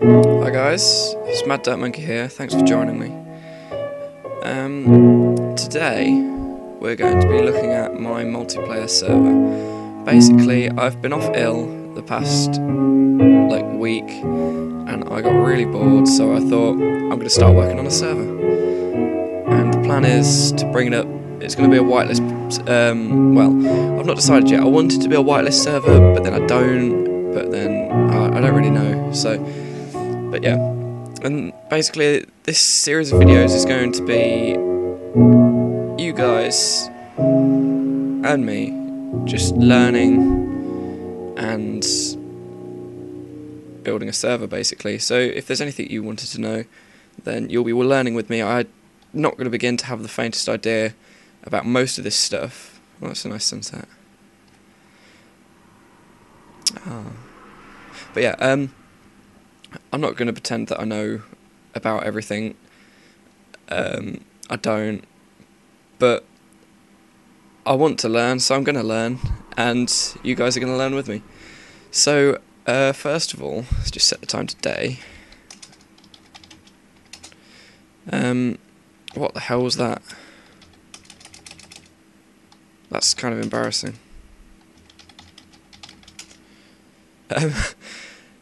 Hi guys, it's Mad Dirt Monkey here, thanks for joining me. Today we're going to be looking at my multiplayer server. Basically, I've been off ill the past week and I got really bored, so I thought I'm going to start working on a server. And the plan is to bring it up. It's going to be a whitelist, well, I've not decided yet. I wanted to be a whitelist server, but then I don't, but then I don't really know, so... But yeah, and basically this series of videos is going to be you guys and me just learning and building a server basically. So if there's anything you wanted to know, then you'll be learning with me. I'm not going to begin to have the faintest idea about most of this stuff. Oh, that's a nice sunset. Oh. But yeah, I'm not going to pretend that I know about everything. I don't, but I want to learn, so I'm going to learn, and you guys are going to learn with me. So, first of all, let's just set the time today. What the hell was that? That's kind of embarrassing.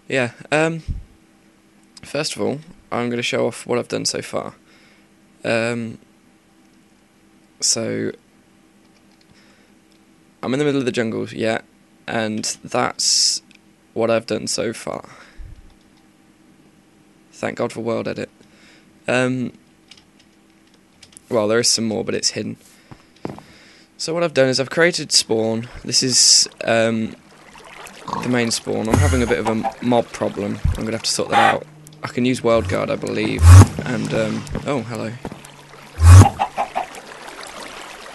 Yeah, first of all, I'm going to show off what I've done so far. So, I'm in the middle of the jungle, yeah, and that's what I've done so far. Thank God for WorldEdit. Well, there is some more, but it's hidden. So what I've done is I've created spawn. This is the main spawn. I'm having a bit of a mob problem. I'm going to have to sort that out. I can use WorldGuard, I believe, and, oh, hello.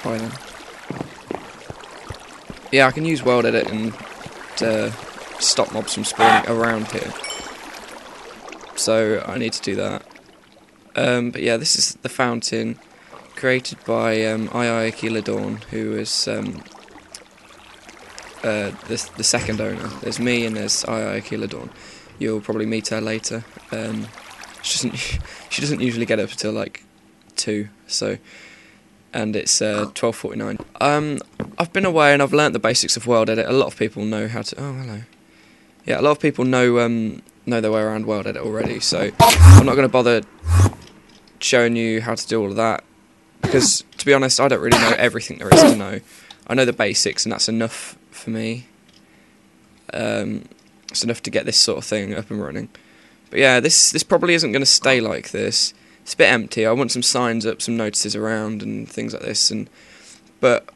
Hi then. Yeah, I can use WorldEdit and stop mobs from spawning around here. So, I need to do that. But yeah, this is the fountain created by Aquila Dawn, who is the second owner. There's me and there's Aquila Dawn. You'll probably meet her later. She doesn't usually get up until like 2, so, and it's 12:49. I've been away and I've learnt the basics of WorldEdit. A lot of people know how to. Oh, hello. Yeah, a lot of people know their way around WorldEdit already. So I'm not going to bother showing you how to do all of that because, to be honest, I don't really know everything there is to know. I know the basics, and that's enough for me. It's enough to get this sort of thing up and running. But yeah, this probably isn't going to stay like this. It's a bit empty. I want some signs up, some notices around, and things like this. But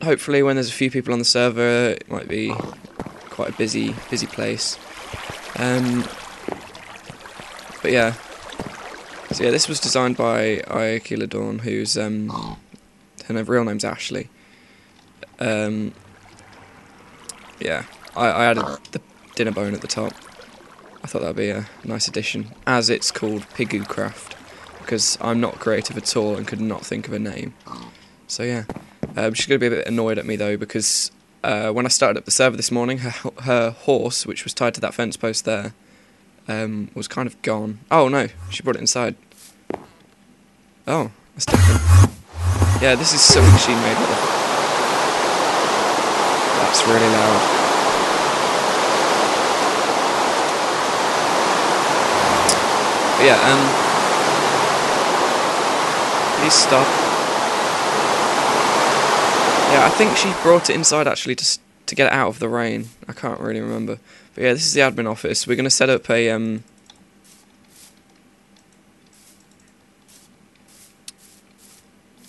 hopefully, when there's a few people on the server, it might be quite a busy place. But yeah. So yeah, this was designed by Aquila Dawn, who's her real name's Ashley. Yeah, I added the dinner bone at the top. I thought that'd be a nice addition, as it's called PigguCraft, because I'm not creative at all and could not think of a name. So yeah, she's going to be a bit annoyed at me though, because when I started up the server this morning, her horse, which was tied to that fence post there, was kind of gone. Oh no, she brought it inside. Oh, that's different. Yeah, this is something she made with it. That's really loud. But yeah, please stop. Yeah, I think she brought it inside actually to get it out of the rain. I can't really remember. But yeah, this is the admin office. We're going to set up a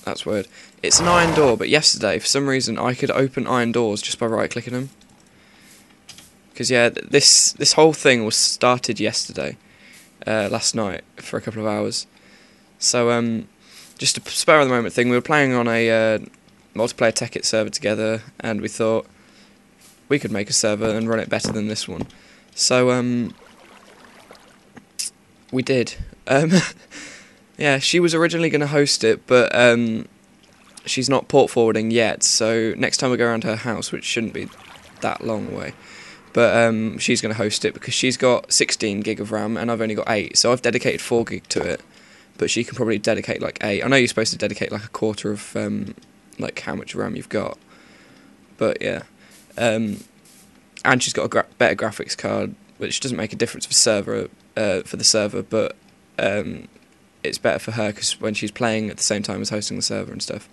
that's weird. It's an iron door, but yesterday, for some reason, I could open iron doors just by right-clicking them. Because yeah, this whole thing was started yesterday, last night, for a couple of hours. So just a spur of the moment thing, we were playing on a multiplayer Tekkit server together, and we thought we could make a server and run it better than this one. So we did. Yeah, she was originally going to host it, but she's not port forwarding yet, so next time we go around her house, which shouldn't be that long away, but she's going to host it because she's got 16 gig of RAM and I've only got 8, so I've dedicated 4 gig to it, but she can probably dedicate like 8. I know you're supposed to dedicate like a quarter of like how much RAM you've got, but yeah, and she's got a better graphics card, which doesn't make a difference for the server, but it's better for her because when she's playing at the same time as hosting the server and stuff.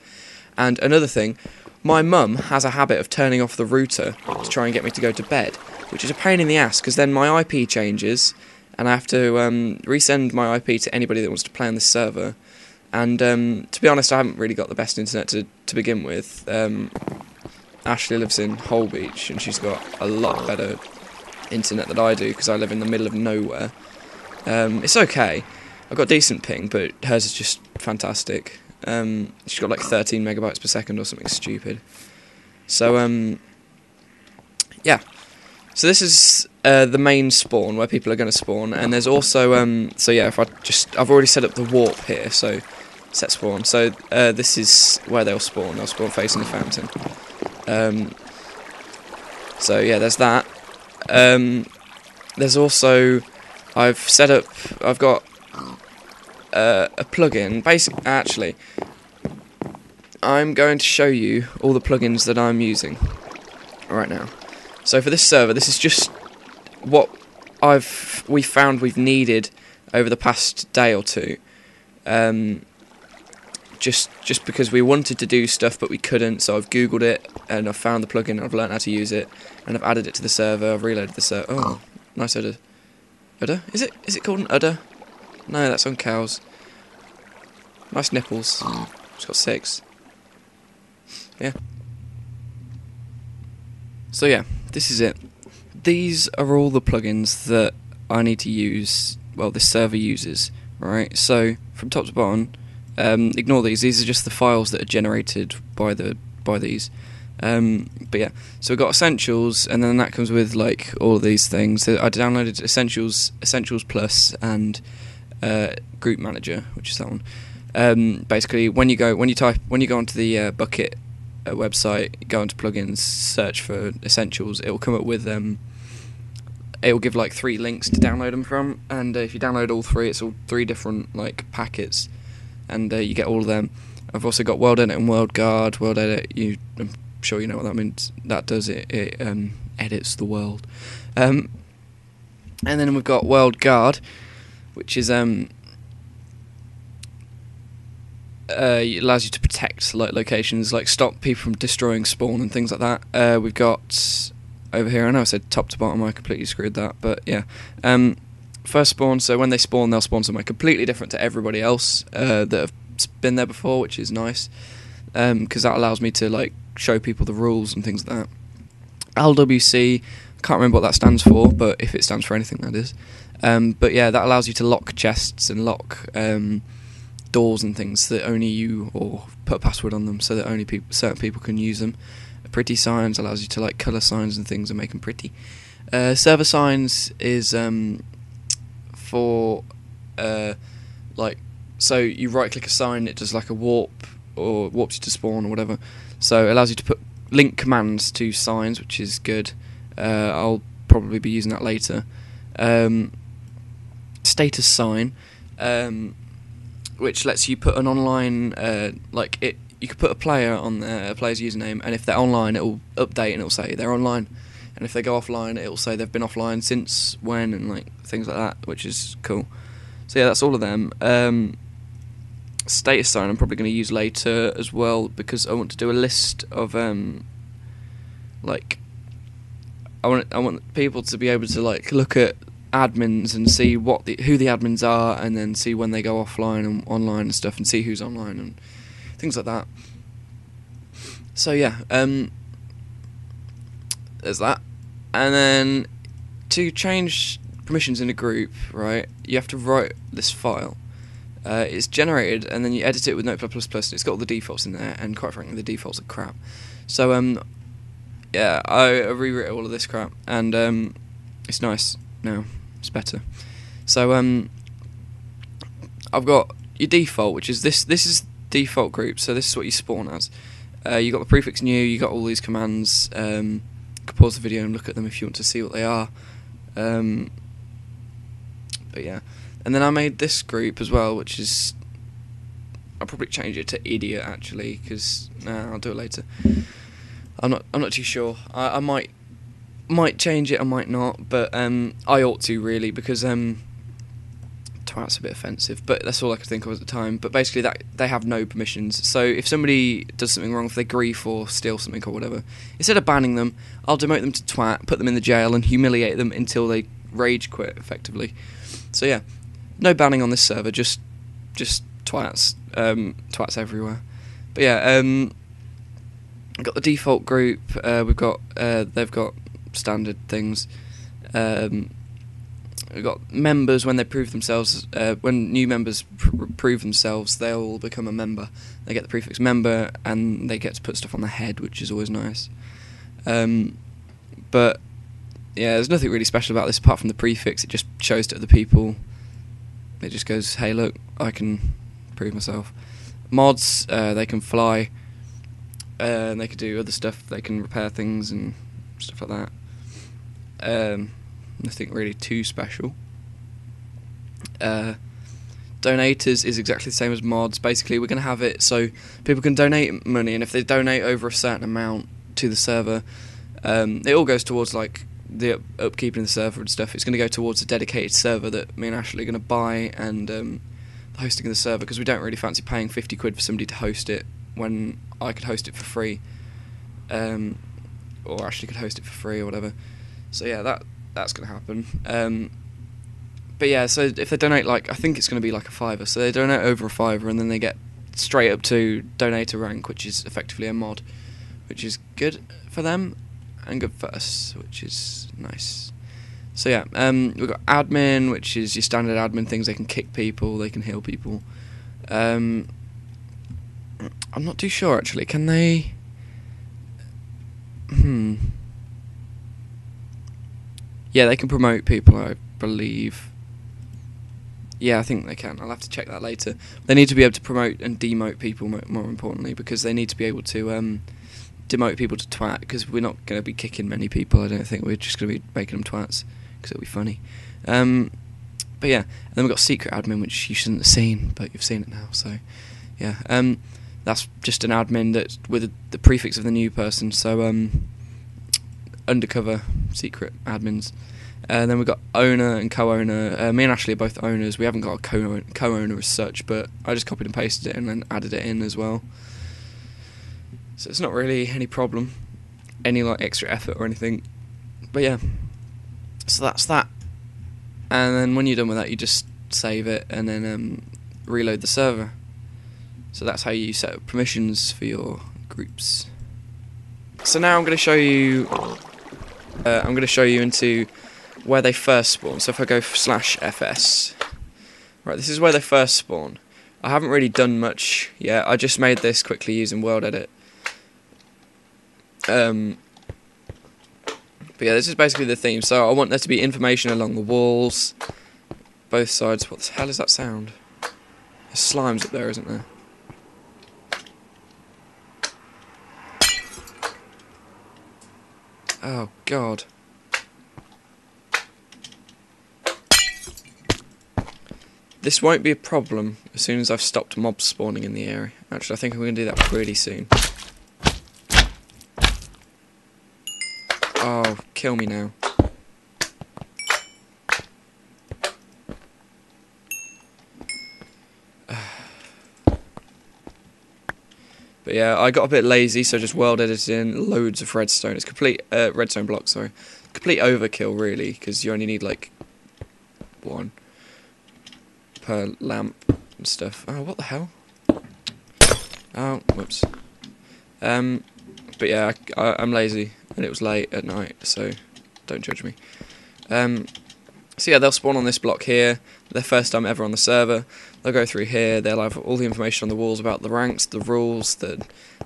And another thing, my mum has a habit of turning off the router to try and get me to go to bed, which is a pain in the ass because then my IP changes and I have to resend my IP to anybody that wants to play on this server. And to be honest, I haven't really got the best internet to begin with. Ashley lives in Holbeach and she's got a lot better internet than I do because I live in the middle of nowhere. It's okay. I've got decent ping, but hers is just fantastic. She's got like 13 megabytes per second or something stupid. So, yeah. So this is the main spawn where people are going to spawn, and there's also, so yeah, I've already set up the warp here, so set spawn. So this is where they'll spawn facing the fountain. So yeah, there's that. There's also, I've got a plugin. Actually, I'm going to show you all the plugins that I'm using right now. So for this server, this is just what we found we've needed over the past day or two. Just because we wanted to do stuff but we couldn't, so I've googled it and I've found the plugin, I've learned how to use it, and I've added it to the server, I've reloaded the server. Oh, nice udder. Udder? Is it called an udder? No, that's on cows. Nice nipples. It's got 6. Yeah. So yeah, this is it. These are all the plugins that I need to use, well, this server uses, right? So, from top to bottom, ignore these. These are just the files that are generated by these. But yeah, so we've got Essentials, and then that comes with like all of these things. So I downloaded Essentials Plus, and GroupManager, which is that one. Basically, when you go onto the Bucket website, go into plugins, search for Essentials, it will come up with it will give like 3 links to download them from, and if you download all 3, it's all 3 different like packets, and you get all of them. I've also got WorldEdit and WorldGuard. WorldEdit, I'm sure you know what that means. That does it. It edits the world. And then we've got WorldGuard, which is it allows you to protect like locations, like stop people from destroying spawn and things like that. We've got over here, I know I said top to bottom, I completely screwed that, but yeah. First spawn, so when they spawn, they'll spawn somewhere completely different to everybody else that have been there before, which is nice, because that allows me to like show people the rules and things like that. LWC, can't remember what that stands for, but if it stands for anything, that is. But yeah, that allows you to lock chests and lock doors and things that only you, or put a password on them so that only certain people can use them. PrettySigns allows you to like colour signs and things and make them pretty. ServerSigns is for like, so you right click a sign, it does like a warp or warps you to spawn or whatever. So it allows you to put link commands to signs, which is good. I'll probably be using that later. Status sign, which lets you put an online you could put a player on there, a player's username, and if they're online, it will update and it will say they're online. And if they go offline, it will say they've been offline since when, and like things like that, which is cool. So yeah, that's all of them. Status sign I'm probably going to use later as well, because I want to do a list of like I want people to be able to like look at admins and see who the admins are, and then see when they go offline and online and stuff, and see who's online and things like that. So yeah, there's that. And then to change permissions in a group, right, you have to write this file. It's generated, and then you edit it with Notepad++, and it's got all the defaults in there, and quite frankly, the defaults are crap. So yeah, I rewrote all of this crap, and it's nice now. It's better. So I've got your default, which is this is default group, so this is what you spawn as. You got the prefix new, you got all these commands, could pause the video and look at them if you want to see what they are. But yeah, and then I made this group as well, which is, I'll probably change it to idiot actually, because I'll do it later. I'm not too sure. I might change it, I might not, but I ought to really, because twat's a bit offensive, but that's all I could think of at the time. But basically, that they have no permissions. So if somebody does something wrong, if they grief or steal something or whatever, instead of banning them, I'll demote them to twat, put them in the jail, and humiliate them until they rage quit, effectively. So yeah, no banning on this server, just twats, twats everywhere. But yeah, we've got the default group. We've got they've got standard things. We've got members. When they prove themselves, when new members prove themselves, they'll become a member. They get the prefix member, and they get to put stuff on their head, which is always nice. But yeah, there's nothing really special about this apart from the prefix. It just shows to other people. It just goes, hey, look, I can prove myself. Mods, they can fly, and they can do other stuff. They can repair things and stuff like that. Nothing really too special. Donators is exactly the same as mods. Basically, we're going to have it so people can donate money, and if they donate over a certain amount to the server, it all goes towards like the upkeep in the server and stuff. It's going to go towards a dedicated server that me and Ashley are going to buy, and the hosting of the server, because we don't really fancy paying 50 quid for somebody to host it when I could host it for free, or Ashley could host it for free or whatever. So yeah, that's going to happen. But yeah, so if they donate, like, I think it's going to be like a $5, so they donate over a $5, and then they get straight up to donator rank, which is effectively a mod, which is good for them and good for us, which is nice. So yeah, we've got admin, which is your standard admin things. They can kick people, they can heal people. I'm not too sure actually. Can they? Yeah, they can promote people, I believe. Yeah, I think they can. I'll have to check that later. They need to be able to promote and demote people, more importantly, because they need to be able to demote people to twat, because we're not going to be kicking many people, I don't think. We're just going to be making them twats, because it'll be funny. But yeah, and then we've got secret admin, which you shouldn't have seen, but you've seen it now, so yeah. That's just an admin that's with the prefix of the new person, so undercover secret admins. Then we've got owner and co-owner. Me and Ashley are both owners. We haven't got a co-owner as such, but I just copied and pasted it and then added it in as well. So it's not really any problem, any like extra effort or anything. But yeah, so that's that. And then when you're done with that, you just save it and then reload the server. So that's how you set up permissions for your groups. So now I'm going to show you. Into where they first spawn. So if I go /fs, right, this is where they first spawn. I haven't really done much yet. I just made this quickly using WorldEdit. But yeah, this is basically the theme. So I want there to be information along the walls, both sides. What the hell is that sound? There's slimes up there, isn't there? Oh god. This won't be a problem as soon as I've stopped mobs spawning in the area. Actually, I think I'm going to do that pretty soon. Oh, kill me now. But yeah, I got a bit lazy, so just world editing loads of redstone. It's complete redstone blocks, sorry. Complete overkill, really, because you only need like one per lamp and stuff. Oh, what the hell? Oh, whoops. But yeah, I'm lazy, and it was late at night, so don't judge me. So yeah, they'll spawn on this block here. Their first time ever on the server. They'll go through here. They'll have all the information on the walls about the ranks, the rules,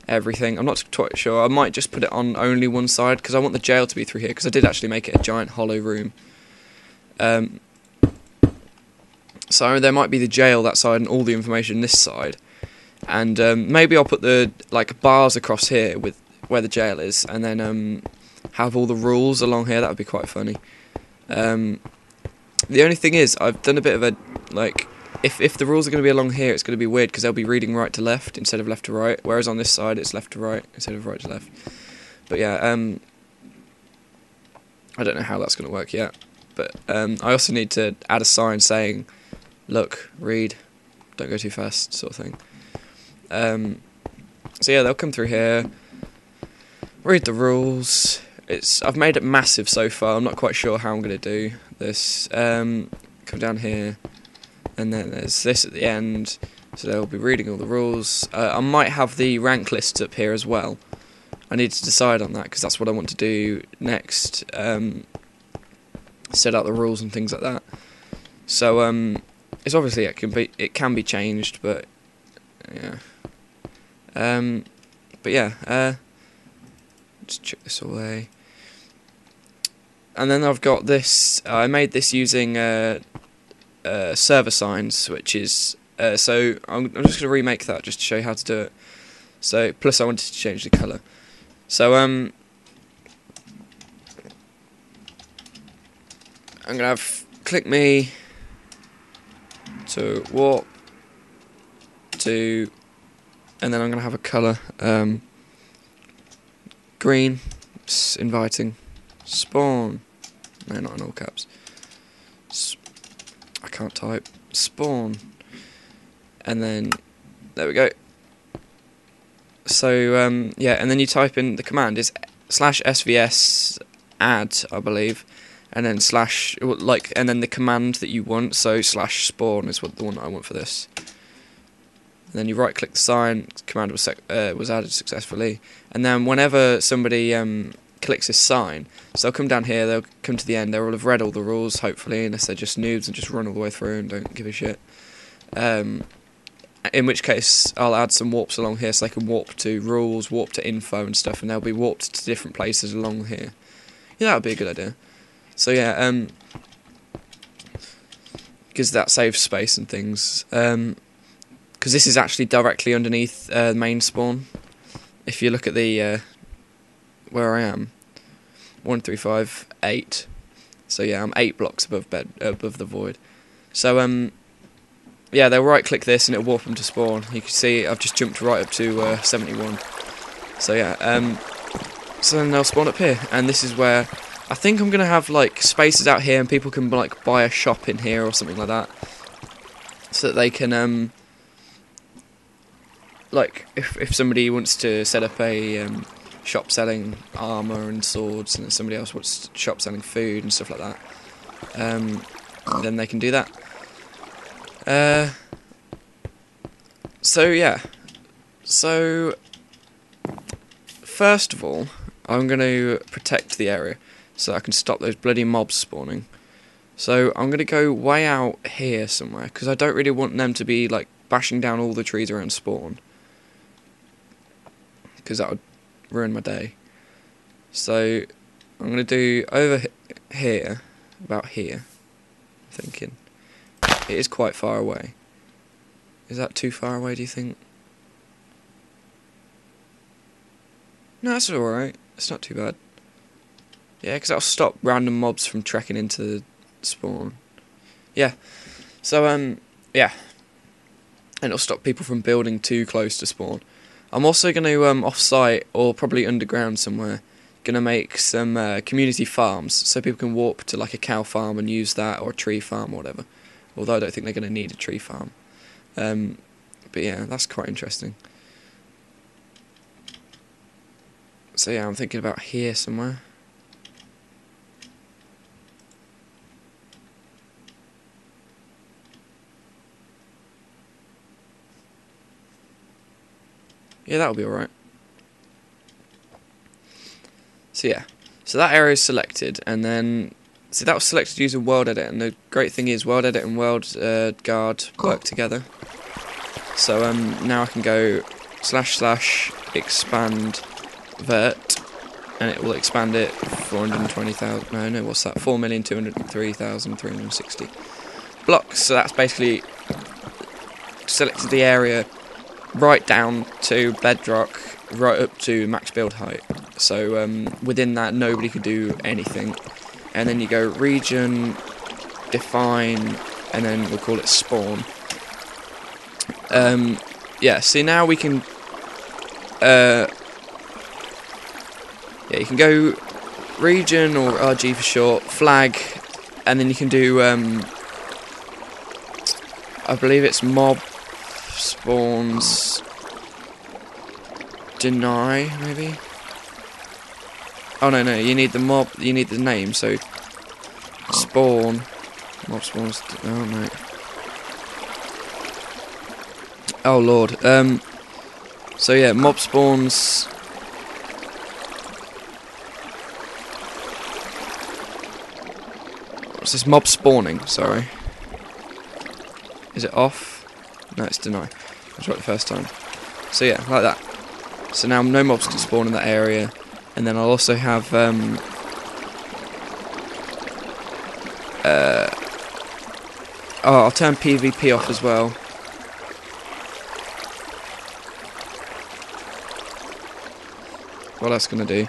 everything. I'm not quite sure. I might just put it on only one side because I want the jail to be through here. Because I did actually make it a giant hollow room. So there might be the jail that side and all the information this side. And maybe I'll put the bars across here with where the jail is, and then have all the rules along here. That would be quite funny. The only thing is, I've done a bit of a, like, if the rules are going to be along here, it's going to be weird because they'll be reading right to left instead of left to right, whereas on this side it's left to right instead of right to left. But yeah, I don't know how that's going to work yet. But I also need to add a sign saying, look, read, don't go too fast, sort of thing. So yeah, they'll come through here, read the rules. I've made it massive so far. I'm not quite sure how I'm going to do this. Come down here, and then there's this at the end. So they'll be reading all the rules. I might have the rank lists up here as well. I need to decide on that because that's what I want to do next. Set out the rules and things like that. So it's obviously it can be changed, but yeah. But yeah. Just check this away. And then I've got this. I made this using ServerSigns, which is so I'm just going to remake that just to show you how to do it. So plus I wanted to change the colour. So I'm going to have click me to warp to, and then I'm going to have a colour green. It's inviting. Spawn. No, not in all caps. I can't type. Spawn. And then there we go. So yeah, and then you type in, the command is /svs add, I believe, and then and then the command that you want. So /spawn is the one I want for this. And then you right click the sign. Command was added successfully. And then whenever somebody clicks this sign, so they'll come down here. They'll come to the end. They'll have read all the rules, hopefully, unless they're just noobs and just run all the way through and don't give a shit. In which case, I'll add some warps along here so they can warp to rules, warp to info and stuff, and they'll be warped to different places along here. Yeah, that would be a good idea. So yeah, because that saves space and things. Because this is actually directly underneath the main spawn. If you look at the where I am, 1, 3, 5, 8. So yeah, I'm 8 blocks above the void. So yeah, they'll right click this and it'll warp them to spawn. You can see I've just jumped right up to 71. So yeah, so then they'll spawn up here, and this is where I think I'm gonna have like spaces out here, and people can like buy a shop in here or something like that, so that they can like if somebody wants to set up a shop selling armor and swords, and somebody else wants to shop selling food and stuff like that, then they can do that. So yeah, so first of all, I'm going to protect the area so I can stop those bloody mobs spawning. So I'm going to go way out here somewhere, because I don't really want them to be like bashing down all the trees around spawn, because that would ruin my day. So I'm going to do over here, about here, I'm thinking. It is quite far away. Is that too far away, do you think? No, that's alright. It's not too bad. Yeah, because that'll stop random mobs from trekking into the spawn. Yeah. So, yeah. And it'll stop people from building too close to spawn. I'm also going to, off-site, or probably underground somewhere, going to make some community farms, so people can warp to like a cow farm and use that, or a tree farm or whatever. Although I don't think they're going to need a tree farm. But yeah, that's quite interesting. So yeah, I'm thinking about here somewhere. Yeah, that'll be alright. So yeah, so that area is selected, and then see, that was selected using WorldEdit, and the great thing is WorldEdit and WorldGuard work together. So now I can go / expand vert, and it will expand it 420,000. No, what's that? 4,203,360 blocks. So that's basically selected the area right down to bedrock, right up to max build height. so within that nobody can do anything. And then you go region, define, and then we'll call it spawn. Yeah, see now we can yeah, you can go region, or RG for short, flag, and then you can do I believe it's mob spawns deny, maybe. Oh no, you need the mob, you need the name, so spawn mob spawns. Oh no. Oh lord. So yeah, mob spawns. What's this? Mob spawning. Sorry. Is it off? No, it's deny. I was right the first time. So yeah, like that. So now no mobs can spawn in that area, and then I'll also have oh, I'll turn PvP off as well. What that's gonna do?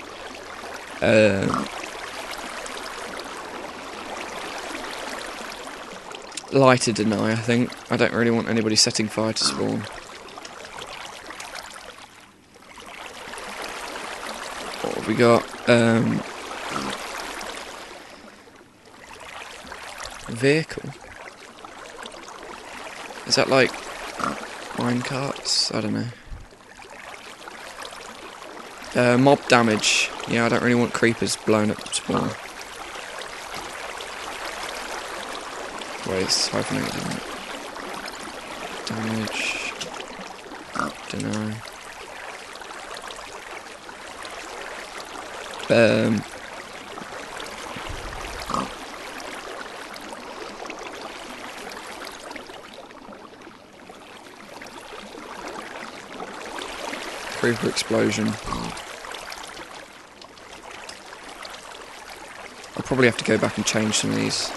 Lighter deny, I think. I don't really want anybody setting fire to spawn. What have we got? Vehicle. Is that like minecarts? I don't know. Mob damage. Yeah, I don't really want creepers blowing up spawn. Wait, it's hyphenated, isn't it? Damage. Dunno. Creeper explosion. I'll probably have to go back and change some of these.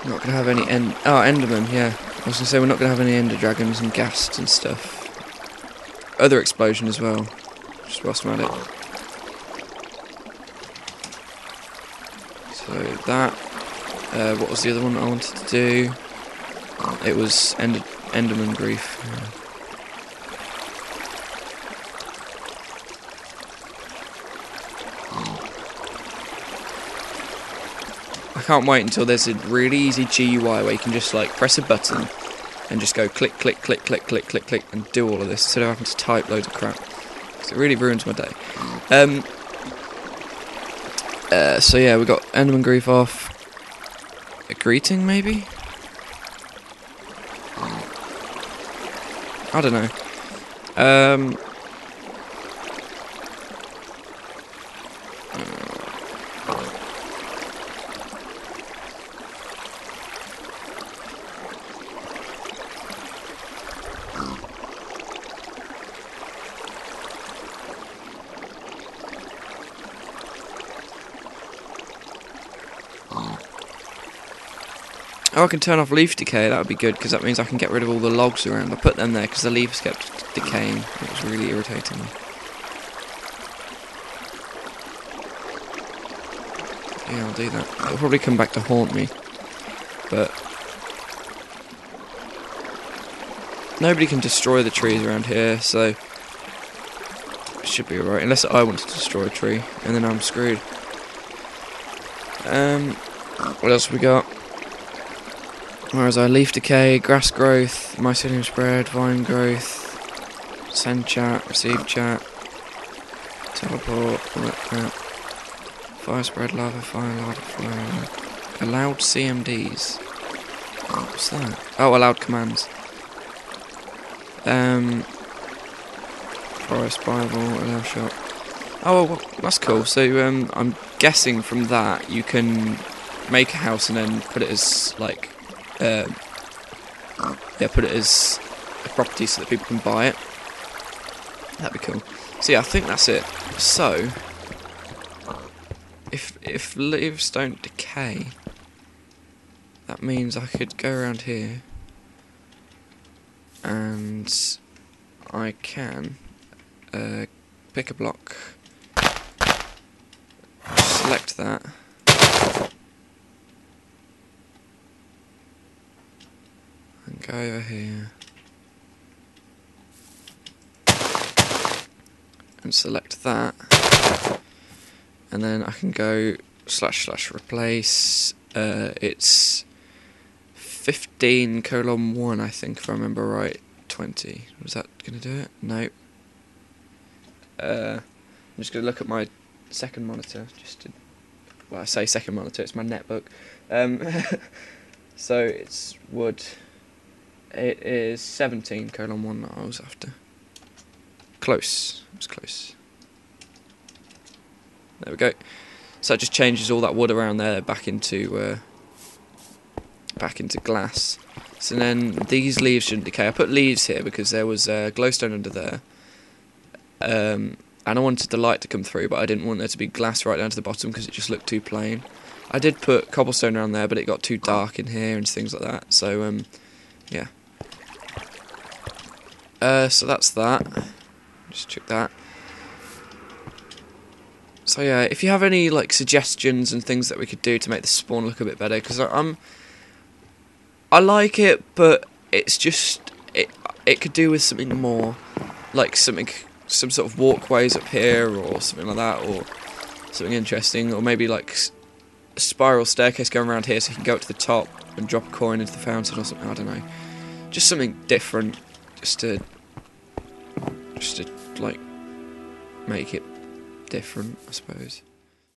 Not gonna have any Enderman, yeah. I was gonna say we're not gonna have any Ender Dragons and ghasts and stuff. Other explosion as well. Just whilst I'm at it. So that. What was the other one that I wanted to do? It was Enderman Grief. Yeah. I can't wait until there's a really easy GUI where you can just like press a button and just go click, click, click, click, click, click, click, and do all of this instead of having to type loads of crap. Because it really ruins my day. So yeah, we got Enderman Grief off. A greeting, maybe? I don't know. Oh, I can turn off leaf decay, that would be good, because that means I can get rid of all the logs around. I put them there because the leaves kept decaying. It was really irritating. Yeah, I'll do that. It'll probably come back to haunt me. But nobody can destroy the trees around here, so it should be alright. Unless I want to destroy a tree, and then I'm screwed. What else have we got? Where is our leaf decay, grass growth, mycelium spread, vine growth, send chat, receive chat, teleport, all that crap. Fire spread, lava, fire, lava, fire. Allowed CMDs. What's that? Oh, allowed commands. Forest Bible, allow shot. Oh, well, that's cool. So I'm guessing from that you can make a house and then put it as like. Yeah, put it as a property so that people can buy it. That'd be cool. So yeah, I think that's it. So if leaves don't decay, that means I could go around here and I can pick a block, select that, and go over here and select that, and then I can go / replace. It's 15:1, I think, if I remember right. 20. Was that gonna do it? No. I'm just gonna look at my second monitor. Well, I say second monitor. It's my netbook. So it's wood. It is 17:1 that I was after. Close. It was close. There we go. So it just changes all that wood around there back into glass. So then these leaves shouldn't decay. I put leaves here because there was glowstone under there, and I wanted the light to come through, but I didn't want there to be glass right down to the bottom because it just looked too plain. I did put cobblestone around there, but it got too dark in here and things like that. So yeah. So that's that. Just check that. So yeah, if you have any like suggestions and things that we could do to make the spawn look a bit better, because I like it, but it's just it could do with something more, like some sort of walkways up here or something like that, or something interesting, or maybe like a spiral staircase going around here so you can go up to the top and drop a coin into the fountain or something. I don't know, just something different, just to like make it different, I suppose.